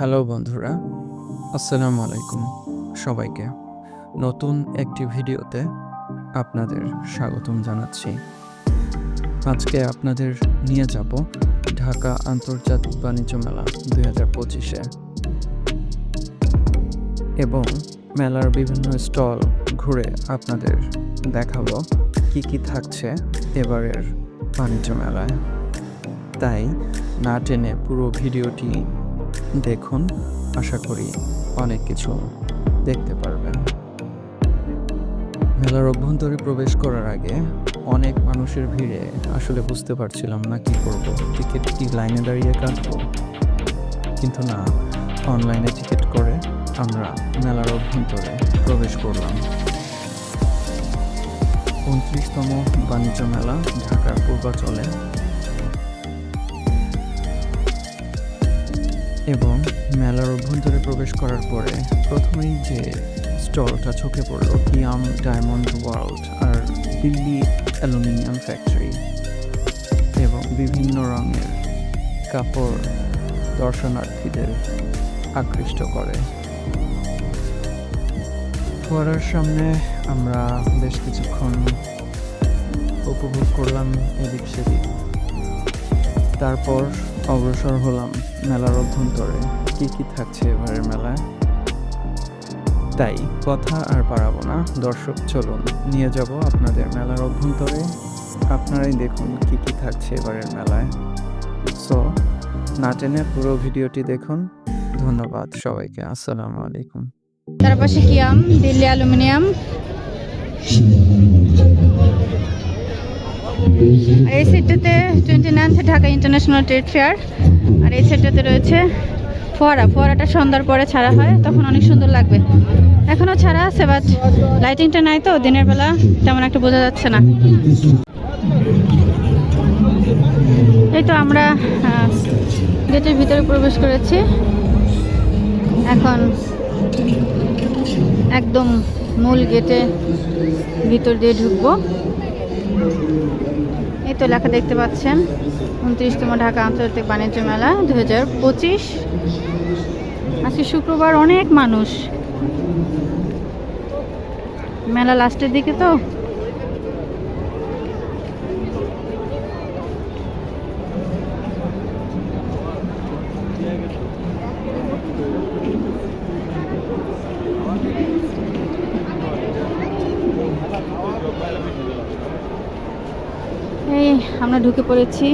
Hello বন্ধুরা, আসসালামু আলাইকুম সবাইকে। নতুন একটি ভিডিওতে আপনাদের স্বাগতম জানাচ্ছি। আজকে আপনাদের নিয়ে যাব ঢাকা আন্তর্জাতিক বাণিজ্য মেলা 2025-এ এবং মেলার বিভিন্ন স্টল ঘুরে আপনাদের দেখাবো কি থাকছে এবারের বাণিজ্য মেলায়। তাই না টেনে পুরো ভিডিওটি দেখুন, আশা করি অনেক কিছু দেখতে পারবেন। মেলার অভ্যন্তরে প্রবেশ করার আগে অনেক মানুষের ভিড়ে আসলে বুঝতে পারছিলাম না কি করব। টিকিট কি লাইনে দাঁড়িয়ে কাটবো, কিন্তু না, অনলাইনে টিকিট করে আমরা মেলার অভ্যন্তরে প্রবেশ করলাম। 29তম বাণিজ্য মেলা ঢাকার পূর্বাচলে, এবং মেলার অভ্যন্তরে প্রবেশ করার পরে প্রথমেই যে স্টলটা চোখে পড়ল, কিয়াম ডায়মন্ড ওয়ার্ল্ড আর দিল্লি অ্যালুমিনিয়াম ফ্যাক্টরি, এবং বিভিন্ন রঙের কাপড় দর্শনার্থীদের আকৃষ্ট করে। ফোয়ারার সামনে আমরা বেশ কিছুক্ষণ উপভোগ করলাম এদিক সেদিক, তারপর অগ্রসর হলাম মেলার অভ্যন্তরে কি থাকছে এবারের মেলায়। তাই কথা আর বাড়াবো না, দর্শক চলুন নিয়ে যাব আপনাদের মেলার অভ্যন্তরে। আপনারাই দেখুন কি থাকছে এবারের মেলায়। সো না টেনে পুরো ভিডিওটি দেখুন। ধন্যবাদ সবাইকে, আসসালামু আলাইকুম। তার পাশে কিয়াম দিল্লি অ্যালুমিনিয়াম, আর এই সেটটাতে 29 ঢাকা ইন্টারন্যাশনাল ট্রেড ফেয়ার। আর এই সেটটাতে রয়েছে ফোয়ারাটা সন্ধ্যার পরে ছাড়া হয়, তখন অনেক সুন্দর লাগবে। এখনও ছাড়া আছে, বাট লাইটিংটা নাই তো, দিনের বেলা তেমন একটা বোঝা যাচ্ছে না। এই তো আমরা গেটের ভিতরে প্রবেশ করেছি, এখন একদম মূল গেটে ভিতর দিয়ে ঢুকবো। এই তো লেখা দেখতে পাচ্ছেন, 29তম ঢাকা আন্তর্জাতিক বাণিজ্য মেলা 2025। আজকে শুক্রবার, অনেক মানুষ, মেলা লাস্টের দিকে তো। এই আমরা ঢুকে পড়েছি।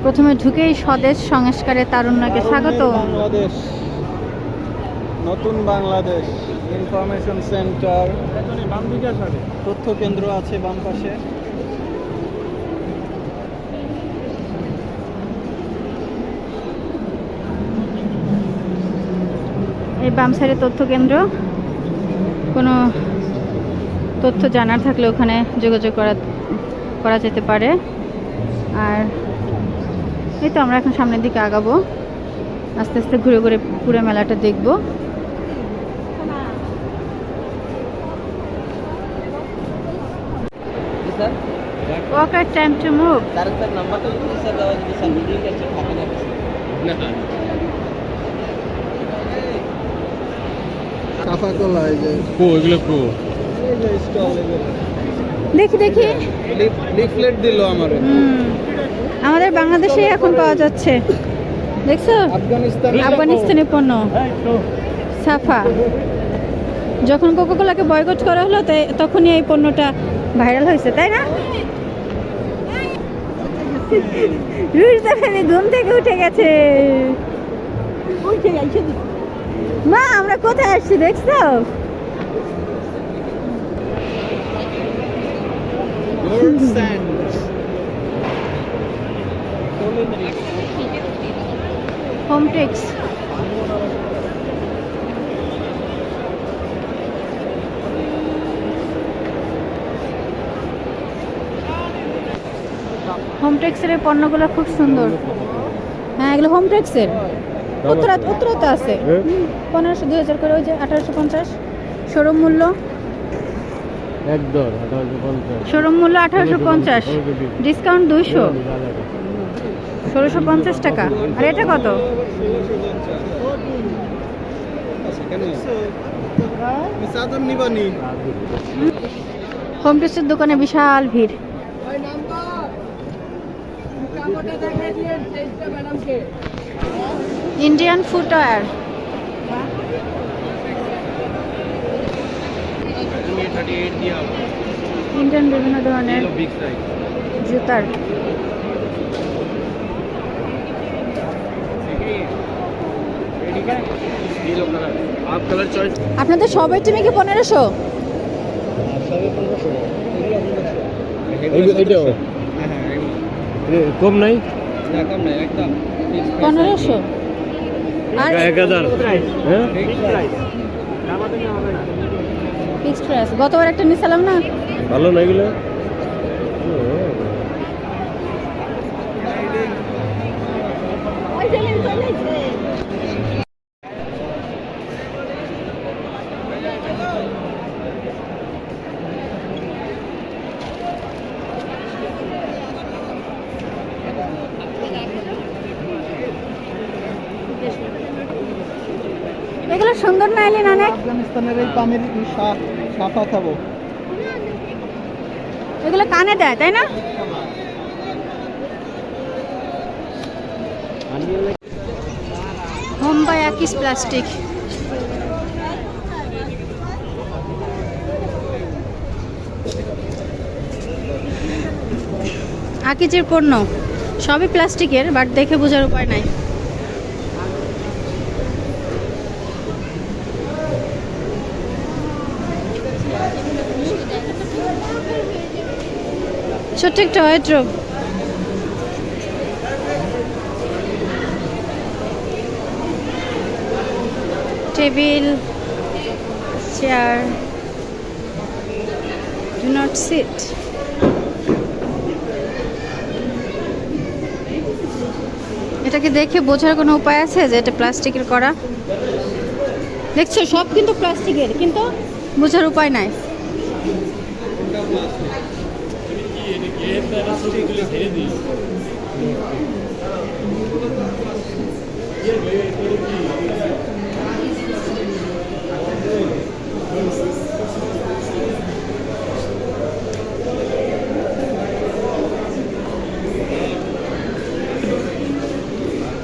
প্রথমে ঢুকেই স্বদেশ সংস্কারে তারুণ্যকে স্বাগত। বাংলাদেশ, নতুন বাংলাদেশ ইনফরমেশন সেন্টার, তথ্য কেন্দ্র আছে বাম পাশে। এই বাম সাইডে তথ্য কেন্দ্র, কোনো তথ্য জানার থাকলে ওখানে যোগাযোগ করা যেতে পারে। আর এই তো আমরা এখন সামনের দিকে আগাবো, আস্তে আস্তে ঘুরে ঘুরে পুরো মেলাটা দেখবো। Walker time to move. কাফা কলা, এই যে এই যে স্টল, দেখি লিফলেট দিল আমারে। আমাদের বাংলাদেশে এখন পাওয়া যাচ্ছে, দেখছো? আফগানিস্তানি পণ্য সাফা। যখন কোকাকোলাকে বয়কট করা হলো, তখনই এই পণ্যটা ভাইরাল হয়েছে, তাই না? রুশদা ফেলে ঘুম থেকে উঠে গেছে। মা, আমরা কোথায় আসছি দেখছো? হোমটেক্স। হোমটেক্সের এই পণ্যগুলো খুব সুন্দর। হ্যাঁ, এগুলো হোমটেক্সের। উত্তরাতে আছে 1500-2000 করে, ওই যে 1850 শোরুম মূল্য। শোরুম মূল্য 1850, ডিসকাউন্ট 200। 1650 টাকা। আর এটা কত? হোম টেস্টের দোকানে বিশাল ভিড়। ইন্ডিয়ান ফুটওয়্যার, ইন্ডিয়ান বিভিন্ন ধরনের জুতার। আপনাদের সব আইটেমে কি 1500? কম নাই? 1500 আর 1000। হ্যাঁ ফিক্সড প্রাইস। গতবার একটা নিছিলাম না, ভালো না এগুলো? এগুলো সুন্দর না এলেন অনেক। আফগানিস্তানের এই পামের সাফা খাবো। এগুলো কানে দেয় তাই না? হোম বাই আকিস প্লাস্টিক। আকিজের পণ্য সবই প্লাস্টিকের, বাট দেখে বোঝার উপায় নাই। ছোট্ট একটা wardrobe. Table, chair, do not seat. এটাকে দেখে বোঝার কোনো উপায় আছে যে এটা প্লাস্টিকের করা? দেখছো সব কিন্তু প্লাস্টিকের, কিন্তু বোঝার উপায় নাই।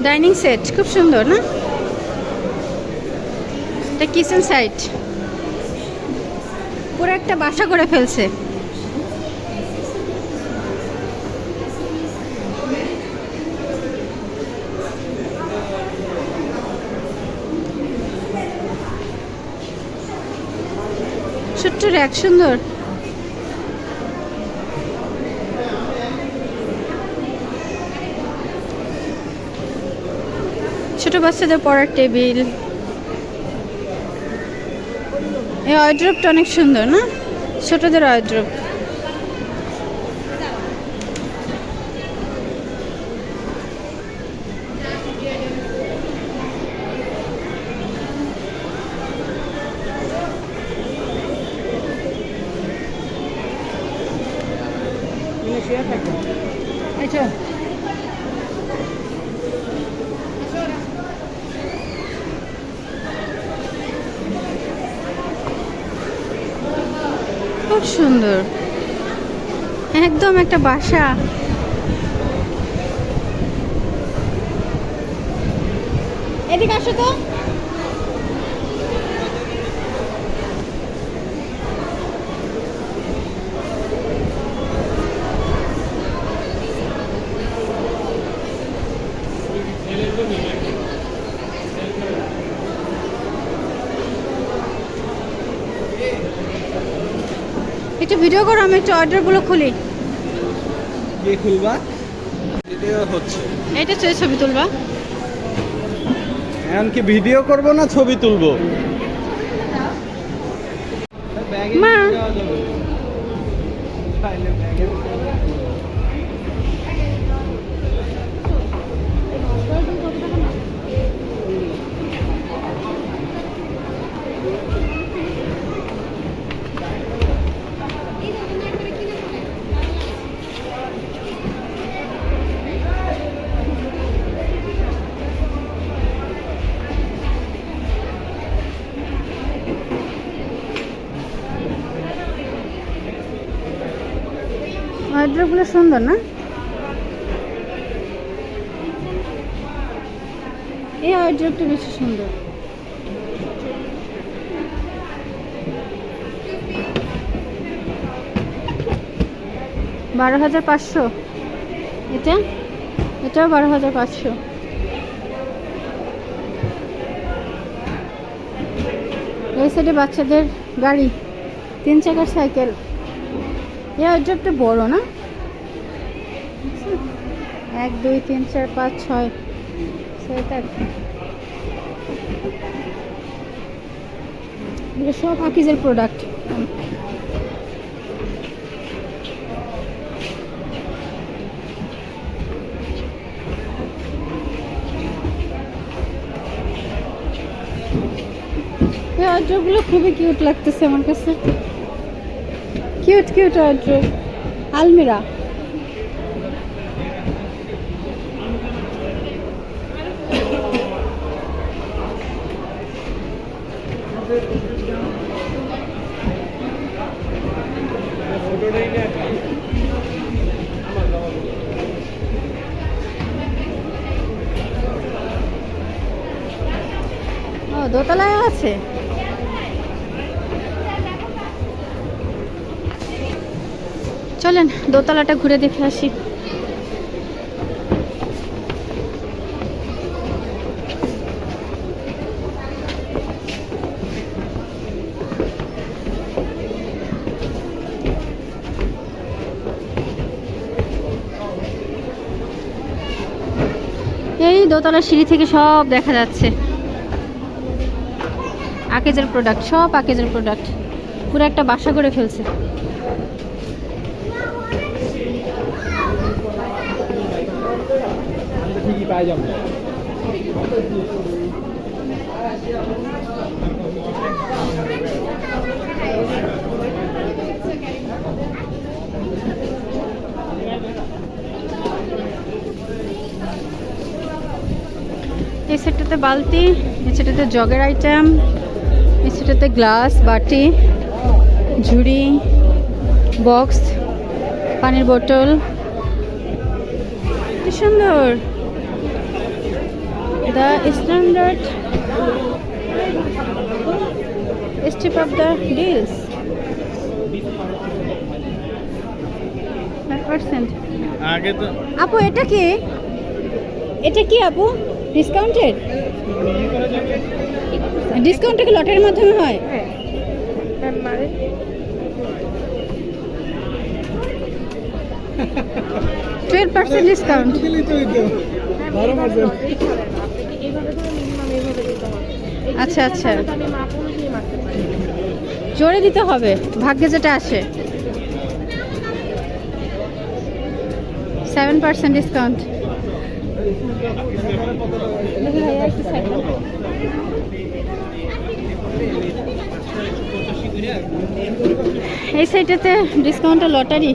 ডাইনিং সেট খুব সুন্দর না? এটা কিচেন সাইড, পুরো একটা বাসা করে ফেলছে। ছোট্ট র্যাক, সুন্দর। ছোট বাচ্চাদের পড়ার টেবিল। এই ওয়ার্ড্রোবটা অনেক সুন্দর না? ছোটদের ওয়ার্ড্রোব। খুব সুন্দর, একদম একটা বাসা। এদিকে আসো তো। একটু ভিডিও করো, আমি একটু অর্ডারগুলো খুলি। কি খুলবা? ভিডিও হচ্ছে। এটা ছবি তুলবা? এখন কি ভিডিও করব না ছবি তুলবো? মা ওয়ার্ড্রোবগুলো সুন্দর না? এই ওয়ার্ড্রোবটা বেশি সুন্দর। $12,500 এটা, এটাও 12,500। এই সাইডে বাচ্চাদের গাড়ি, 3 চাকার সাইকেল। এই ওয়ার্ড্রোবটা বড় না? 1 2 3 4 5 6 7 8। এগুলো সব আকিজের প্রোডাক্ট। এই ওয়ার্ড্রোবগুলো খুবই কিউট লাগতেছে আমার কাছে। কিউট কিউট ওয়ার্ড্রোব, আলমিরা। ও, দোতলায় আছে। চলেন দোতলাটা ঘুরে দেখে আসি। এই দোতলার সিঁড়ি থেকে সব দেখা যাচ্ছে। আকিজের প্রোডাক্ট, সব আকিজের প্রোডাক্ট। পুরো একটা বাসা করে ফেলছে। এই সেটটাতে বালতি, এই সেটটাতে জগের আইটেম, এই সেটটাতে গ্লাস, বাটি, ঝুড়ি, বক্স, পানির বোতল। কি সুন্দর! The standard step of the deals 5%। আগে তো আপু এটা কি? এটা কি আপু? ডিসকাউন্টেড? ডিসকাউন্টটা কি লটারির মাধ্যমে হয়? 12% ডিসকাউন্ট। আচ্ছা আচ্ছা, জোরে দিতে হবে, ভাগ্যে যেটা আসে। 7% ডিসকাউন্ট। এই সাইডেতে ডিসকাউন্টটা লটারি।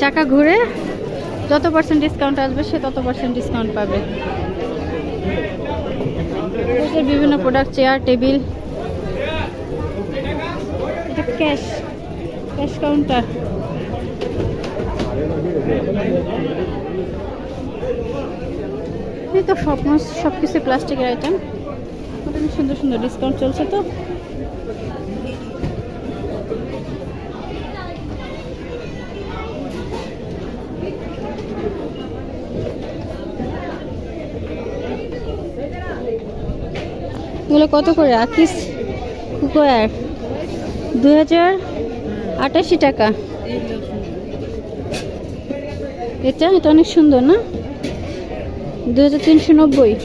চাকা ঘুরে যত পার্সেন্ট ডিসকাউন্ট আসবে সে তত পার্সেন্ট ডিসকাউন্ট পাবে। বিভিন্ন প্রোডাক্ট, চেয়ার, টেবিল। এটা ক্যাশ, ক্যাশ কাউন্টার। এই তো সব কিছু প্লাস্টিকের আইটেম। মোটামুটি সুন্দর সুন্দর ডিসকাউন্ট চলছে তো। এগুলো কত করে? আকিস কুকওয়্যার 2088 টাকা। এটা অনেক সুন্দর না? 2390।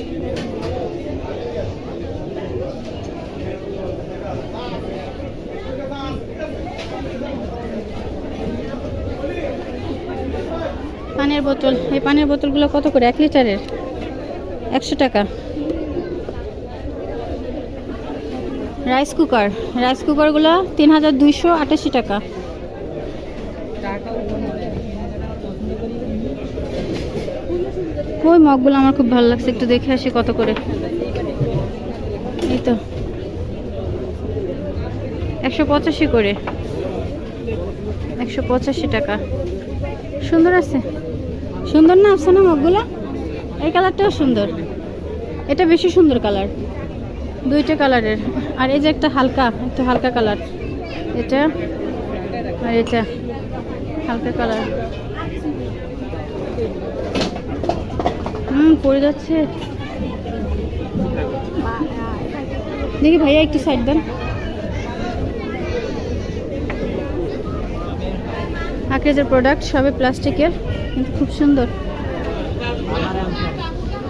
পানির বোতল, এই পানির বোতলগুলো কত করে? 1 লিটারের 100 টাকা। রাইস কুকারগুলো 3288 টাকা। ওই মগগুলো আমার খুব ভালো লাগছে, একটু দেখে আসি কত করে। এই তো 185 করে। 185 টাকা। সুন্দর আছে, সুন্দর না আফসানা মগগুলা? এই কালারটাও সুন্দর, এটা বেশি সুন্দর কালার, দুইটা কালারের। আর এই যে একটা হালকা কালার, এটা আর এটা হালকা কালার। পড়ে যাচ্ছে। দেখি ভাইয়া একটু সাইড দেন। আকিজের প্রোডাক্ট সবই প্লাস্টিকের, কিন্তু খুব সুন্দর।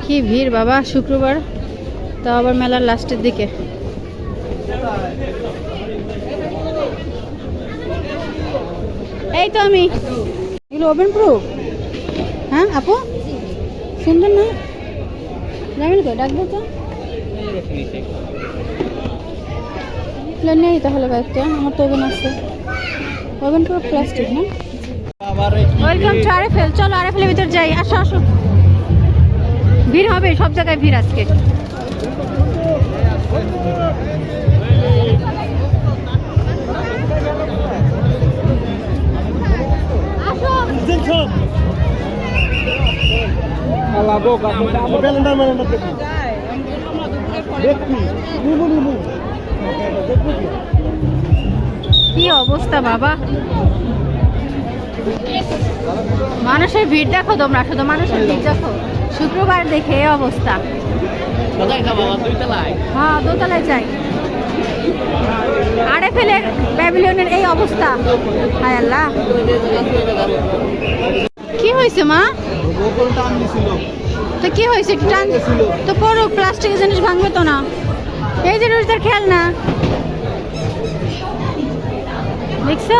কি ভিড় বাবা, শুক্রবার, তাও আবার মেলার লাস্টের দিকে। এই তো আমি, এগুলো ওভেন প্রুফ। হ্যাঁ আপু, সুন্দর না? জানেন তো, ডাকবো তো নেই তাহলে কয়েকটা, আমার তো ওভেন আছে। ওভেন প্রুফ প্লাস্টিক না? Welcome to RFL. চলো আরএফএলের ভিতর যাই, আসো আসো। ভিড় হবে, সব জায়গায় ভিড় আজকে। কি অবস্থা বাবা, মানুষের ভিড় দেখো তোমরা, শুধু মানুষের ভিড় দেখো। শুক্রবার দেখে এই অবস্থা। হ্যাঁ, দোতলায় যাই। আরএফএলের প্যাভিলিয়নের এই অবস্থা, হায় আল্লাহ। কি হয়েছে মা? তো কি হয়েছে, একটু টান তো পড়ো, প্লাস্টিকের জিনিস ভাঙবে তো না। এই যে রোজদার খেয়াল না, দেখছো?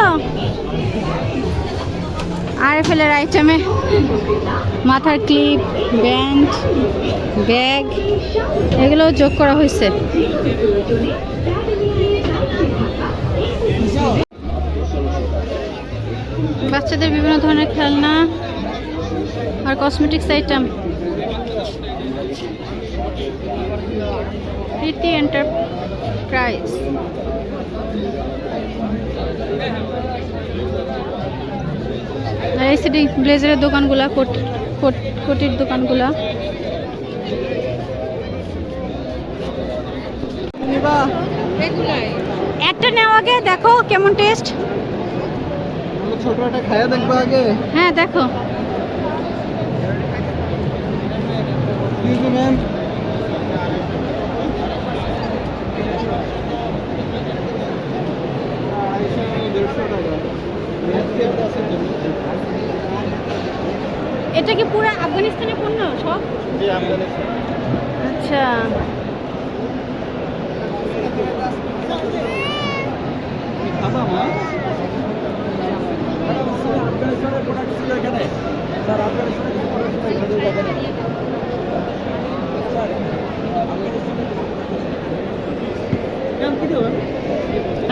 আরএফএলের আইটেমে মাথার ক্লিপ, ব্যান্ড, ব্যাগ, এগুলোও যোগ করা হয়েছে। বাচ্চাদের বিভিন্ন ধরনের খেলনা আর কসমেটিক্স আইটেম। প্রীতি এন্টারপ্রাইজ। আর এই সিটি ব্লেজারের দোকানগুলা, কোটির দোকানগুলা। একটা নেওয়া আগে, দেখো কেমন টেস্ট। ছোটটা খাইয়া দেখবো আগে। হ্যাঁ দেখো। ম্যাম, এটা কি পুরো আফগানিস্তানের পণ্য সব? আচ্ছা,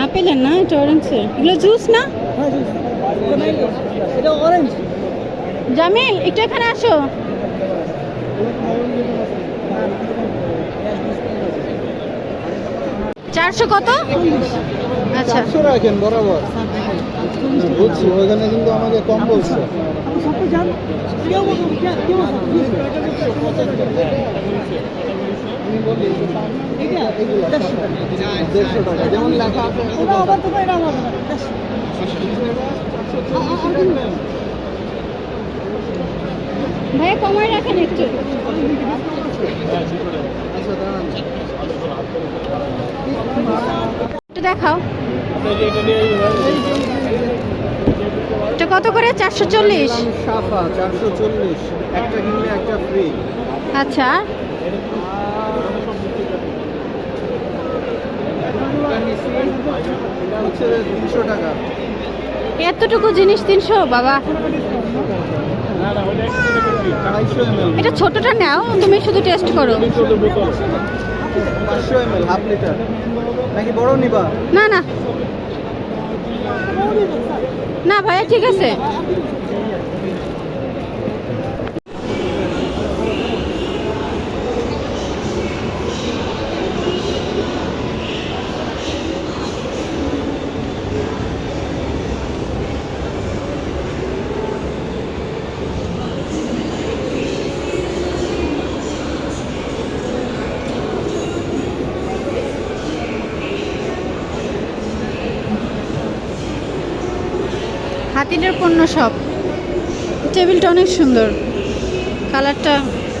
আপেলের না, এটা অরেঞ্জের। এগুলো জুস না? এটা অরেঞ্জ। জামিল একটু এখানে আসো। চারশো কত? আচ্ছা, 400 রাখেন বরাবর। বুঝছি, ওইখানে কিন্তু আমাকে কম বলছে। আমি বলি 150 টাকা, যেমন লেখা আছে। ভাইয়া কমায় রাখেন একটু। একটু দেখাও। এটা কত করে? 440। সাফা 440, একটা কিনলে একটা ফ্রি। আচ্ছা, এটা হচ্ছে 300 টাকা। এতটুকু জিনিস 300 বাবা। 250 ml। এটা ছোটটা নাও, তুমি শুধু টেস্ট করো। 500 ml, হাফ লিটার। নাকি বড় নিবা? না না না ভাইয়া, ঠিক আছে। হাতিলের পণ্য সব। টেবিলটা অনেক সুন্দর, কালারটা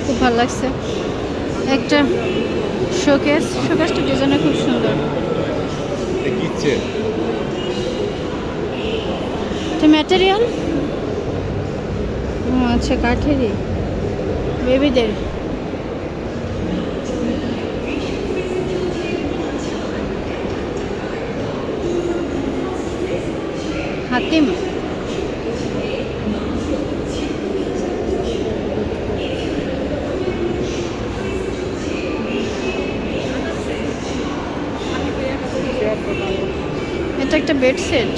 খুব ভালো লাগছে। একটা শোকেসটা ডিজাইনটা খুব সুন্দর। এটা ম্যাটেরিয়াল, ও আচ্ছা, কাঠেরই, বেবিদের। হাতিম, এটা একটা বেড সেট।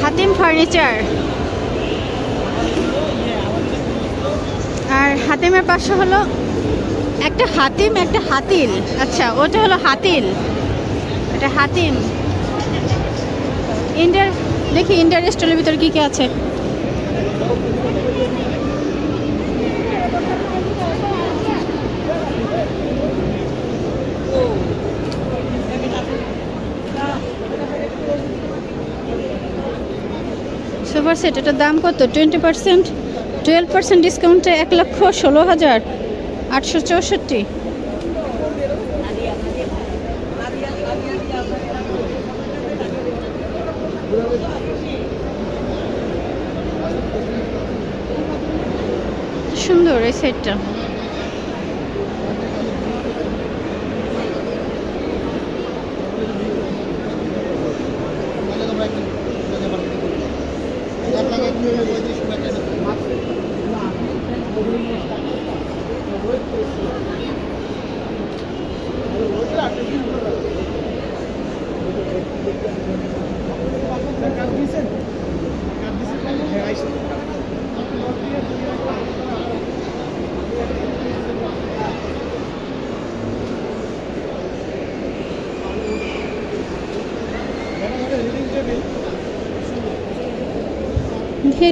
হাতিম ফার্নিচার। আর হাতিমের পাশে হলো একটা হাতিম, একটা হাতিল। আচ্ছা, ওটা হলো হাতিল, এটা হাতিম। ইন্ডিয়ার, দেখি ইন্ডিয়ার স্টলের ভিতরে কী কী আছে। সোফা সেট, এটার দাম কত? 20%, 12% ডিসকাউন্টে 1,16,864। সুন্দর এই সেটটা।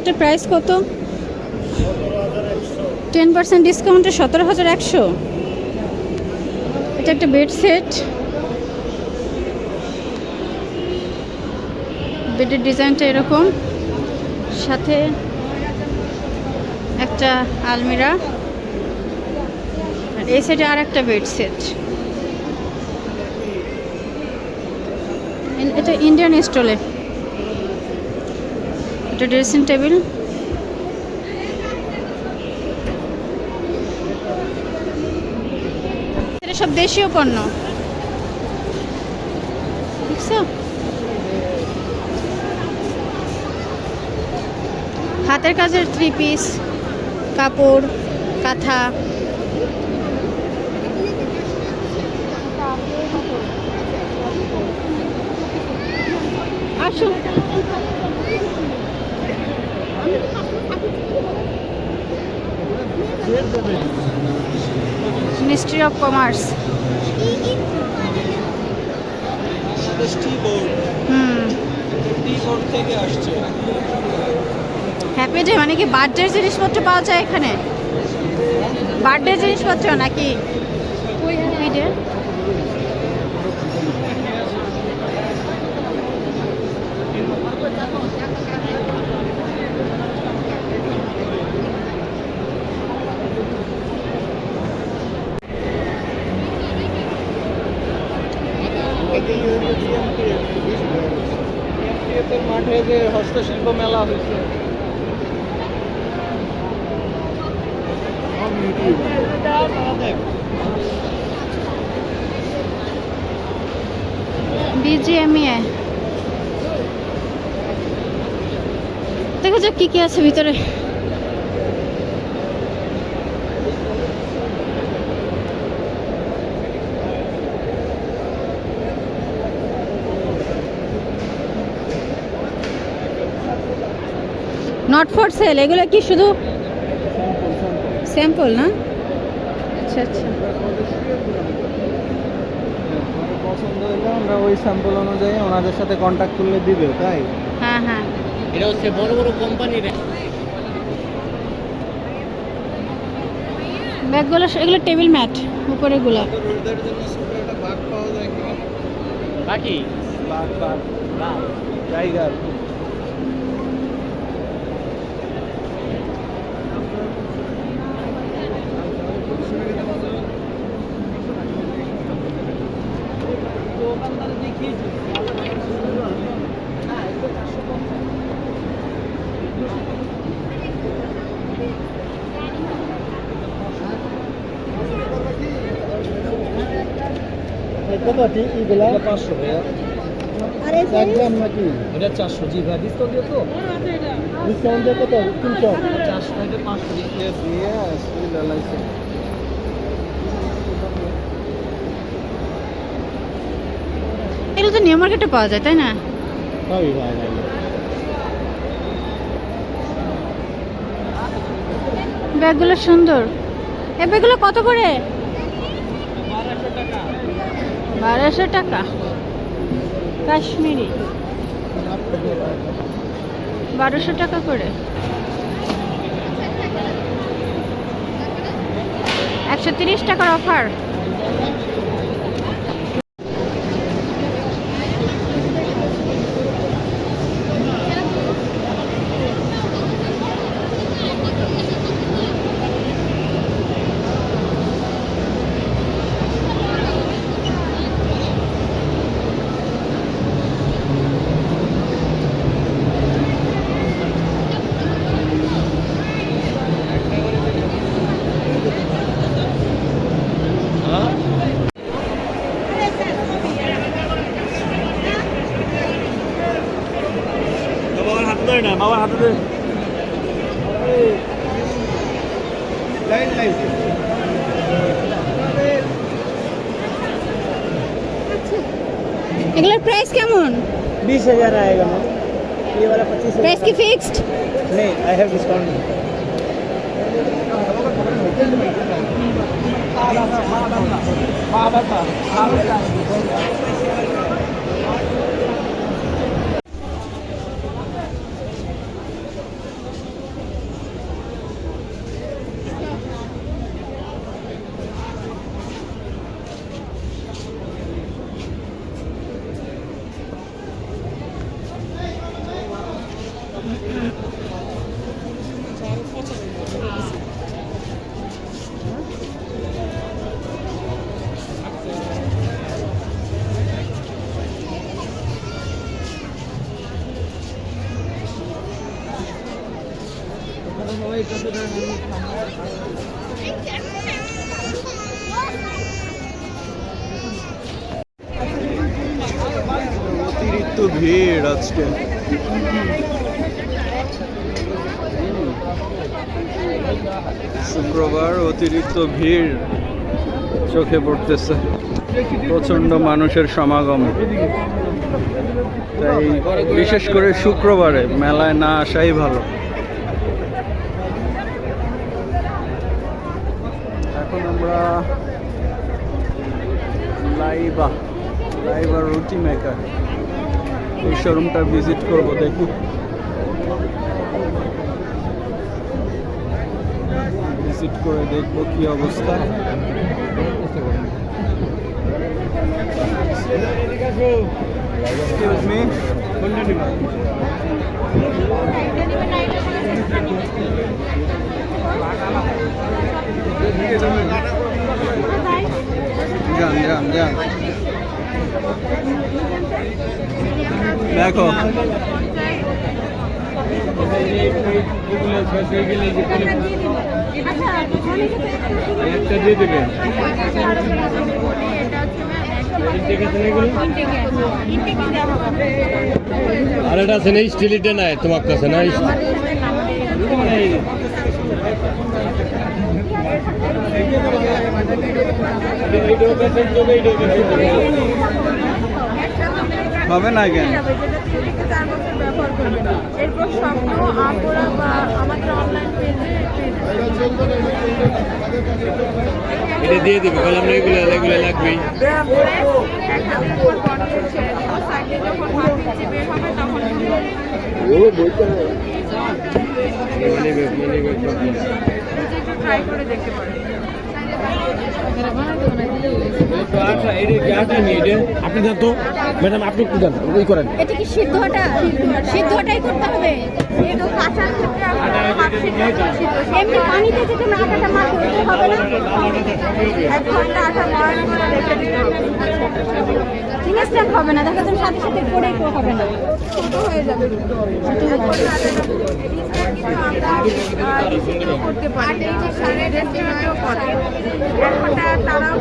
এটার প্রাইস কত? 10% ডিসকাউন্টে 17,100। এটা একটা বেড সেট, বেডের ডিজাইনটা এরকম, সাথে একটা আলমিরা, আর এই সাইডে আর একটা বেড সেট। এটা ইন্ডিয়ান স্টলে। এটা ড্রেসিং টেবিল, এটা সব দেশীয় পণ্য, দেখছো? হাতের কাজের 3 পিস, কাপড়, কাঁথা। আসুন, ministry of commerce. Happy day মানে কি বার্থডে জিনিসপত্র পাওয়া যায় এখানে? বার্থডে জিনিসপত্র নাকি? হ্যাপি ডে মাঠে যে হস্তশিল্প মেলা হয়েছে, বিজিএমইএ। দেখা যাক কি কি আছে ভিতরে। নট ফর সেল, এগুলো কি শুধু স্যাম্পল না? আচ্ছা আচ্ছা। পছন্দ হলে আমরা ওই স্যাম্পল অনুযায়ী ওনাদের সাথে কন্ট্যাক্ট করলে দিবে, তাই? হ্যাঁ হ্যাঁ। এটা হচ্ছে বড় বড় কোম্পানির ব্যাগগুলো এগুলো টেবিল ম্যাট উপরেগুলো। রোদের জন্য ছোট একটা বাগ পাওয়া যায় কি? বাকি বাগ বাগ টাইগার। কত এগুলা? 500 ভাইয়া। একদম নাকি? এটা 400। জি ভাই, ডিসকাউন্ট দিও তো? ডিসকাউন্ট দিয়ে কত? 300। 400 থেকে 500 দিয়ে দিয়ে আসলে লাইছে। এগুলো তো নিউ মার্কেটে পাওয়া যায়, তাই না? ভাই ভাই ভাই ব্যাগগুলো সুন্দর। এই ব্যাগগুলো কত করে? 1200 টাকা। কাশ্মীরি 1200 টাকা করে। 130 টাকার অফার। বাবার হাতে ধরে না, বাবার হাতে ধরে। লাইন লাইন এগুলোর প্রাইস কেমন? 20,000 आएगा मैम। ये वाला 25,000। প্রাইস কি ফিক্সড? नहीं, आई हैव डिस्काउंट। অতিরিক্ত ভিড় আজকে। শুক্রবার অতিরিক্ত ভিড় চোখে পড়তেছে, প্রচন্ড মানুষের সমাগম। তাই বিশেষ করে শুক্রবারে মেলায় না আসাই ভালো। এখন আমরা লাইবা রুটি মেকার এই শোরুমটা ভিজিট করব, দেখি ভিজিট করে দেখবো কি অবস্থা। Excuse me. যান যান যান, দেখো একটা দিয়ে দেবেন। আর এটা আছে না স্টিলিটা নাই তোমার কাছে না? হবে না কেন? এরপর স্বপ্ন আমরা বা আমাদের অনলাইন পেজে এটা দিয়ে দিবে বলে আমরা এগুলো লাগবেই সাইডে যখন ভাবছি বের হবে তখন একটু ট্রাই করে দেখতে পারেন। আপনি জান তো ম্যাডাম আপনি একটু জান ওই করেন এটা কি সিদ্ধটাই করতে হবে? কিন্তু কাঁচার ক্ষেত্রে আমরা হাফ সিদ্ধ এমনি পানিতে যদি না আটাটা মাখতে হবে না? 1 ঘন্টা আটা ময়ান করে রেখে দিতে হবে। জিনিসটা হবে না, দেখা যাবে সাথে সাথে পড়েই হবে না। ছোট হয়ে যাবে কিন্তু আমরা করতে পারি সাড়ে রেস্টুরেন্টেও করে 1 ঘন্টা তারাও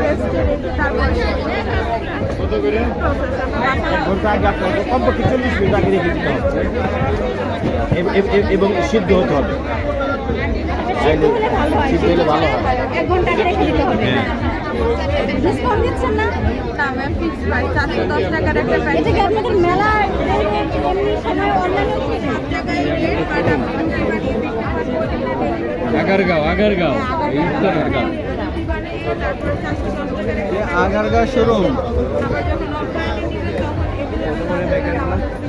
রেস্টে রেখে তারপরে কমপক্ষে 40 মিনিট আগে রেখে দিতে হবে এবং সিদ্ধ হতে হবে। সিদ্ধ হলে ভালো হয়। সিদ্ধ হলে ভালো হয়। 1 ঘন্টা আগে রেখে দিতে হবে। ডিসকাউন্ট দিচ্ছেন না? না ম্যাম ফিক্স প্রাইস 410 টাকার একটা প্রাইস। এটা কি আপনাদের মেলা এমনি সময় অনলাইনে সব জায়গায় রেট বাট আপনি আগারগাঁও আগারগাঁও তারপরে 410 টাকার একটা আগারগা শোরুম আবার যখন অফলাইনে নিবে তখন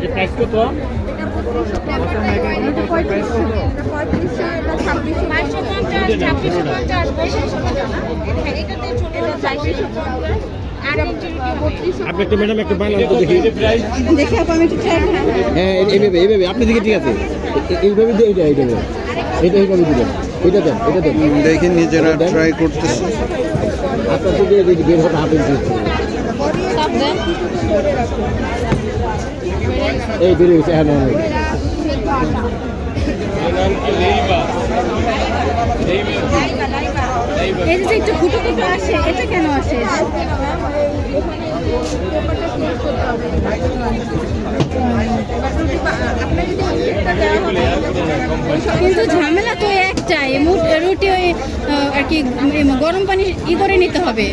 এই প্রাইস কত এটা 3500 এটা 2650 আপনি একটা ম্যাডাম একটা বানান তো দেখি দেখে আমি একটু ট্রাই করি। হ্যাঁ এইভাবে আপনি দিকে ঠিক আছে এইভাবে দিয়ে এইভাবে এইভাবে দিবেন এটা দেন দেখি নিজেরা ট্রাই করতেছি। আপনার তো দিয়ে দেখি বের হবে হাতের দিচ্ছে এই বেরিয়ে গেছে হ্যাঁ এই যে একটু ফুটো ফুটো আসে, এটা কেন আসে? কিন্তু ঝামেলা তো একটাই, রুটি ওই আর কি গরম পানি করে নিতে হবে,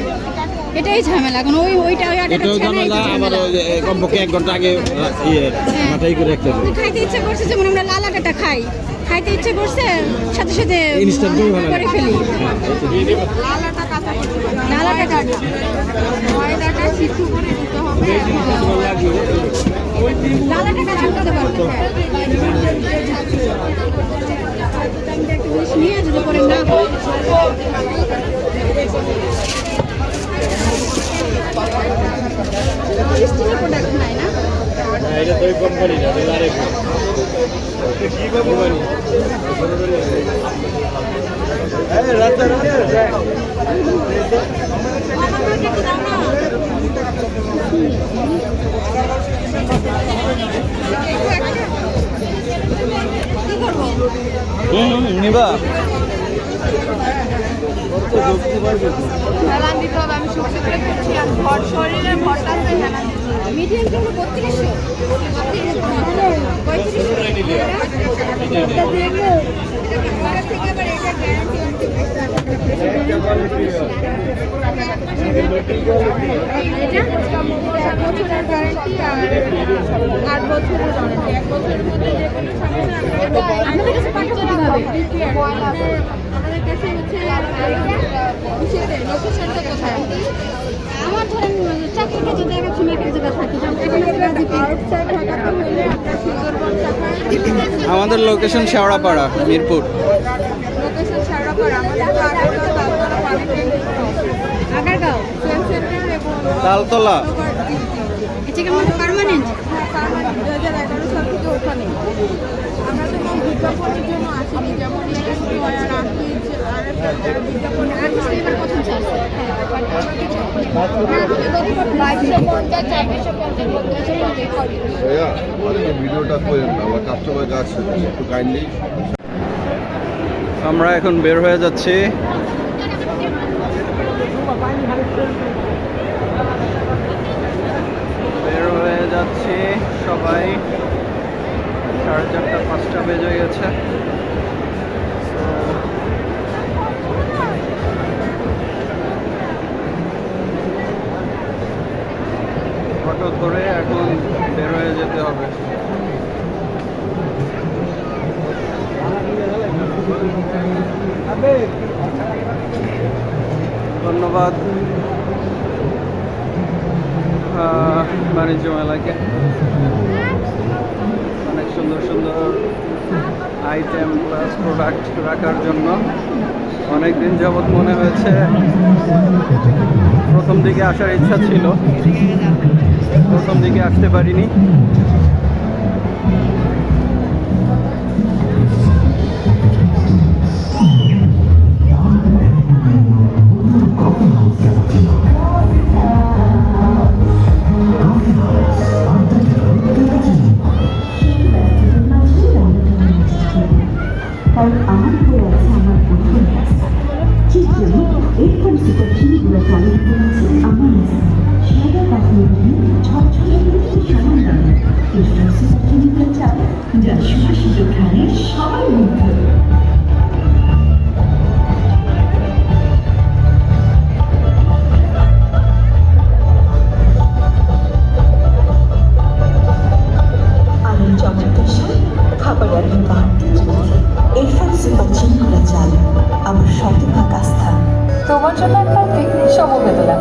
এটাই ঝামেলা। এখন ওইটা ওই আটাটা এটাও ছাড়াই তো ঝামেলা আবার ঝামেলা। কমপক্ষে 1 ঘন্টা আগে মাথায় করে রাখতে হবে। খাইতে ইচ্ছা করছে, যেমন আমরা লাল আটাটা খাইতে ইচ্ছে করছে সাথে সাথে Instant করে বানানো। করে ফেলি। লালাটা কাঁচা করতে হবে লাল আটাটা ময়দাটা সিদ্ধ করে নিতে হবে লাল আটা কাজ করতে পারবো। একটা জিনিস নিয়ে যদি করে না হয় স্টিলের প্রোডাক্ট নাই না? এটা তো কোম্পানি না এটা আরেক কি কোম্পানি আমাদেরকে একটু দাও না কি করবো নিবা হেলান দিতে হবে আমি শুকনো করে করছি আর ভর শরীরের ভরটা আছে হেলান দিতে হবে মিডিয়াম কি হলো 1 বছরের গ্যারান্টি আর 8 বছরের ওয়ারেন্টি 1 বছরের মধ্যে যে কোনো সমস্যা আমাদের কাছে পাঠাতে হবে। আমাদের কাছে হচ্ছে লোকেশনটা কোথায় আমার ধরেন চাকরিতে যদি এক সময় এক জায়গায় থাকি, যেমন এখানে গাজীপুর, আউটসাইড ঢাকাতে হলে আপনার সুন্দরবন শাখায় আমাদের লোকেশন শেওড়াপাড়া মিরপুর। লোকেশন সারাপাড়া আমাদের তো Agargaon Taltala polytechnic Agargaon sale centre এবং তালতলা এটা কি আমাদের পার্মানেন্ট? তার মানে 2011 সাল থেকে ওখানে আমরা তো কোনো বিজ্ঞাপনের জন্য আসিনি, যেমন আর আকিজ আর বিজ্ঞাপনের আর কিছু এবার প্রথম চান্স। ভাইয়া আজকে ভিডিওটা করেন না, আমার কাস্টমার যাচ্ছে একটু কাইন্ডলি। আমরা এখন বের হয়ে যাচ্ছি। বের হয়ে যাচ্ছি সবাই, 4:30 5টা বেজে গেছে। অটো ধরে এখন বের হয়ে যেতে হবে। ধন্যবাদ বাণিজ্য মেলাকে অনেক সুন্দর সুন্দর আইটেম প্লাস প্রোডাক্ট রাখার জন্য। অনেক দিন যাবৎ মনে হয়েছে, প্রথম দিকে আসার ইচ্ছা ছিল, প্রথম দিকে আসতে পারিনি। কারণ আমার হয়ে আছে আমার প্রথম রাস্তা, ঠিক যেমন এরপর সুপার চিনিগুলো চালু করেছে আমার রাস্তা। সাদা কাপড় দিয়ে ঝকঝকে একটি সামান দামে এরপর সুপার চিনিগুলো চাল, যা সুবাসিত খানে সবাই মুগ্ধ। আলুর চমৎকার স্বাদ, খাবার আর বাড়তে চলছে এরফান সুপার চিনিগুলো চাল, আমার শতভাগ আস্থা। তোমার জন্য একটা পিকনিক সমবেদনা।